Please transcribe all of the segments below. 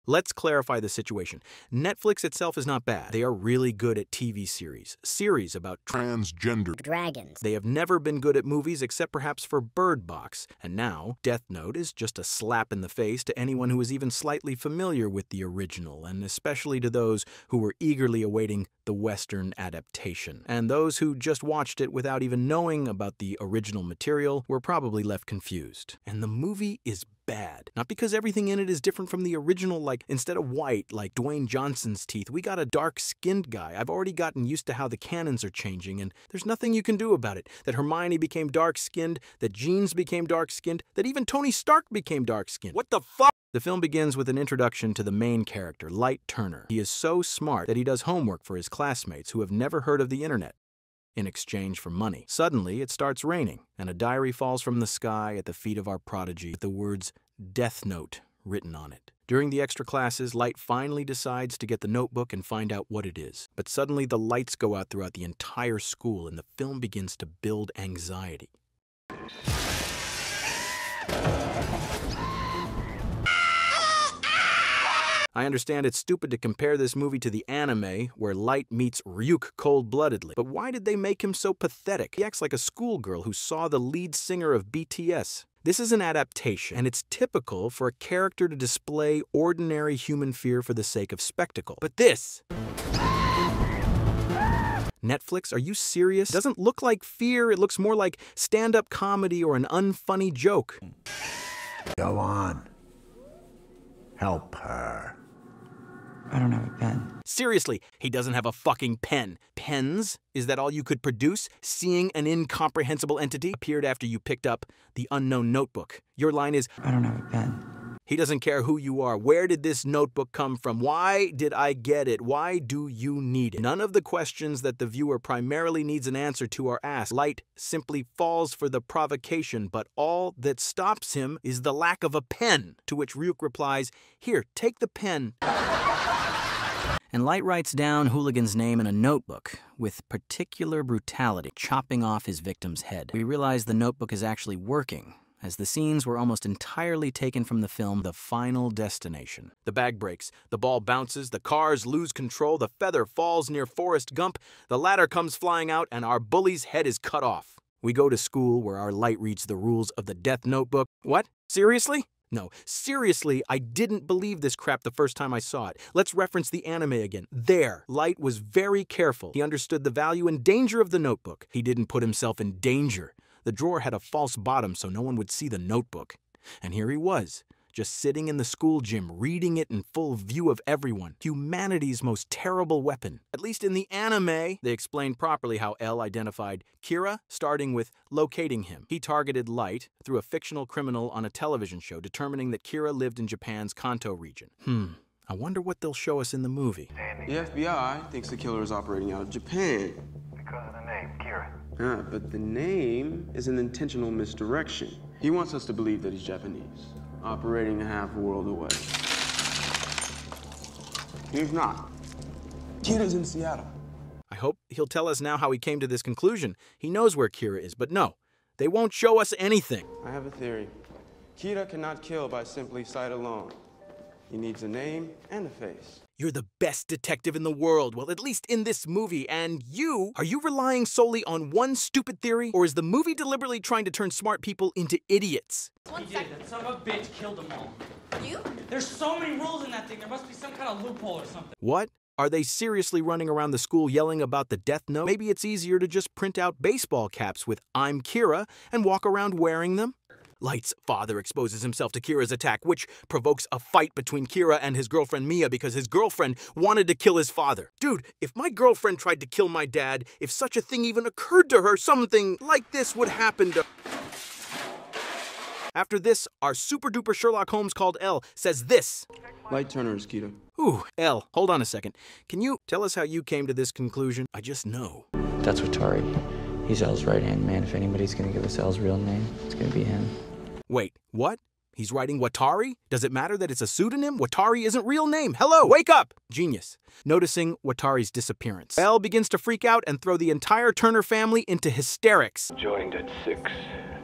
Let's clarify the situation. Netflix itself is not bad. They are really good at TV series about transgender dragons. They have never been good at movies except perhaps for Bird Box. And now, Death Note is just a slap in the face to anyone who is even slightly familiar with the original, and especially to those who were eagerly awaiting the Western adaptation. And those who just watched it without even knowing about the original material were probably left confused. And the movie is bad. Not because everything in it is different from the original, like instead of white, like Dwayne Johnson's teeth, we got a dark-skinned guy. I've already gotten used to how the canons are changing, and there's nothing you can do about it. That Hermione became dark-skinned, that Jeans became dark-skinned, that even Tony Stark became dark-skinned. What the fuck? The film begins with an introduction to the main character, Light Turner. He is so smart that he does homework for his classmates who have never heard of the internet in exchange for money. Suddenly, it starts raining, and a diary falls from the sky at the feet of our prodigy with the words Death Note written on it. During the extra classes, Light finally decides to get the notebook and find out what it is. But suddenly, the lights go out throughout the entire school, and the film begins to build anxiety. I understand it's stupid to compare this movie to the anime, where Light meets Ryuk cold-bloodedly. But why did they make him so pathetic? He acts like a schoolgirl who saw the lead singer of BTS. This is an adaptation, and it's typical for a character to display ordinary human fear for the sake of spectacle. But this... Netflix, are you serious? It doesn't look like fear, it looks more like stand-up comedy or an unfunny joke. Go on. Help her. I don't have a pen. Seriously, he doesn't have a fucking pen. Pens? Is that all you could produce? Seeing an incomprehensible entity appeared after you picked up the unknown notebook. Your line is, I don't have a pen. He doesn't care who you are. Where did this notebook come from? Why did I get it? Why do you need it? None of the questions that the viewer primarily needs an answer to are asked. Light simply falls for the provocation, but all that stops him is the lack of a pen. To which Ryuk replies, here, take the pen. And Light writes down Hooligan's name in a notebook with particular brutality, chopping off his victim's head. We realize the notebook is actually working, as the scenes were almost entirely taken from the film The Final Destination. The bag breaks, the ball bounces, the cars lose control, the feather falls near Forrest Gump, the ladder comes flying out, and our bully's head is cut off. We go to school where our Light reads the rules of the Death Notebook. What? Seriously? No, seriously, I didn't believe this crap the first time I saw it. Let's reference the anime again. There, Light was very careful. He understood the value and danger of the notebook. He didn't put himself in danger. The drawer had a false bottom so no one would see the notebook. And here he was, just sitting in the school gym, reading it in full view of everyone. Humanity's most terrible weapon. At least in the anime, they explained properly how L identified Kira, starting with locating him. He targeted Light through a fictional criminal on a television show, determining that Kira lived in Japan's Kanto region. I wonder what they'll show us in the movie. The FBI thinks the killer is operating out of Japan. Because of the name, Kira. But the name is an intentional misdirection. He wants us to believe that he's Japanese, operating a half a world away. He's not. Kira's in Seattle. I hope he'll tell us now how he came to this conclusion. He knows where Kira is, but no, they won't show us anything. I have a theory. Kira cannot kill by simply sight alone. He needs a name and a face. You're the best detective in the world, well, at least in this movie, and are you relying solely on one stupid theory, or is the movie deliberately trying to turn smart people into idiots? He did. That son of a bitch killed them all. You? There's so many rules in that thing. There must be some kind of loophole or something. What? Are they seriously running around the school yelling about the Death Note? Maybe it's easier to just print out baseball caps with I'm Kira and walk around wearing them? Light's father exposes himself to Kira's attack, which provokes a fight between Kira and his girlfriend Mia because his girlfriend wanted to kill his father. Dude, if my girlfriend tried to kill my dad, if such a thing even occurred to her, something like this would happen to... After this, our super-duper Sherlock Holmes called L says this. Light Turner is Kira. Ooh, L, hold on a second. Can you tell us how you came to this conclusion? I just know. That's Watari. He's L's right-hand man. If anybody's gonna give us L's real name, it's gonna be him. Wait, what? He's writing Watari? Does it matter that it's a pseudonym? Watari isn't real name. Hello, wake up! Genius. Noticing Watari's disappearance, L begins to freak out and throw the entire Turner family into hysterics. Joined at 6.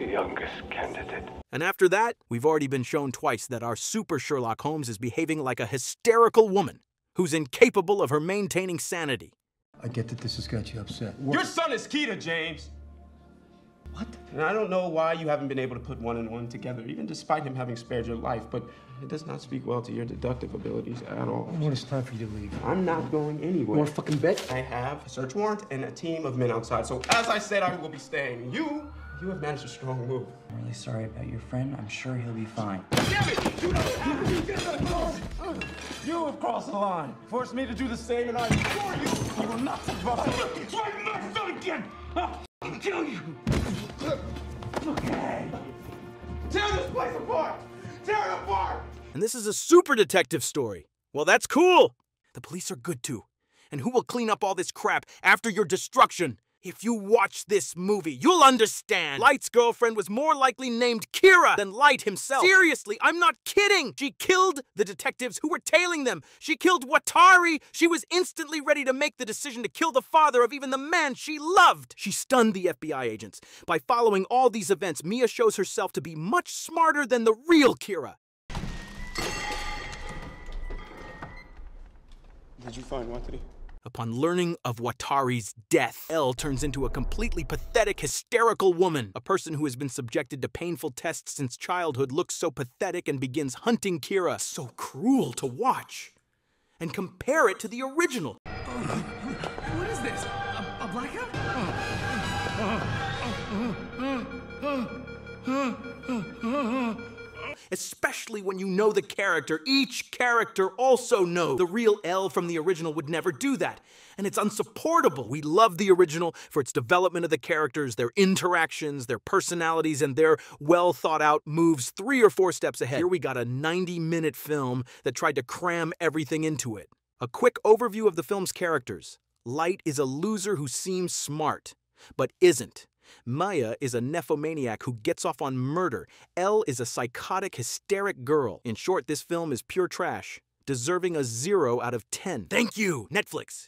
the youngest candidate. And after that, we've already been shown twice that our super Sherlock Holmes is behaving like a hysterical woman who's incapable of her maintaining sanity. I get that this has got you upset. Your son is Keita, James. What? And I don't know why you haven't been able to put one and one together, even despite him having spared your life, but it does not speak well to your deductive abilities at all. When it's time for you to leave. I'm not going anywhere. Want a fucking bet? I have a search warrant and a team of men outside, so as I said, I will be staying. You have managed a strong move. I'm really sorry about your friend. I'm sure he'll be fine. Damn it! You have crossed the line. Forced me to do the same, and I implore you will not survive. Try my son again! I'll kill you! Okay. Tear this place apart! Tear it apart! And this is a super detective story. Well, that's cool. The police are good too. And who will clean up all this crap after your destruction? If you watch this movie, you'll understand. Light's girlfriend was more likely named Kira than Light himself. Seriously, I'm not kidding. She killed the detectives who were tailing them. She killed Watari. She was instantly ready to make the decision to kill the father of even the man she loved. She stunned the FBI agents. By following all these events, Mia shows herself to be much smarter than the real Kira. Did you find Watari? Upon learning of Watari's death, Elle turns into a completely pathetic, hysterical woman. A person who has been subjected to painful tests since childhood looks so pathetic and begins hunting Kira. So cruel to watch. And compare it to the original. What is this? A blackout? Especially when you know the character. Each character also knows. The real Elle from the original would never do that. And it's unsupportable. We love the original for its development of the characters, their interactions, their personalities, and their well-thought-out moves 3 or 4 steps ahead. Here we got a 90-minute film that tried to cram everything into it. A quick overview of the film's characters. Light is a loser who seems smart, but isn't. Maya is a nephomaniac who gets off on murder. Elle is a psychotic, hysteric girl. In short, this film is pure trash, deserving a 0 out of 10. Thank you, Netflix.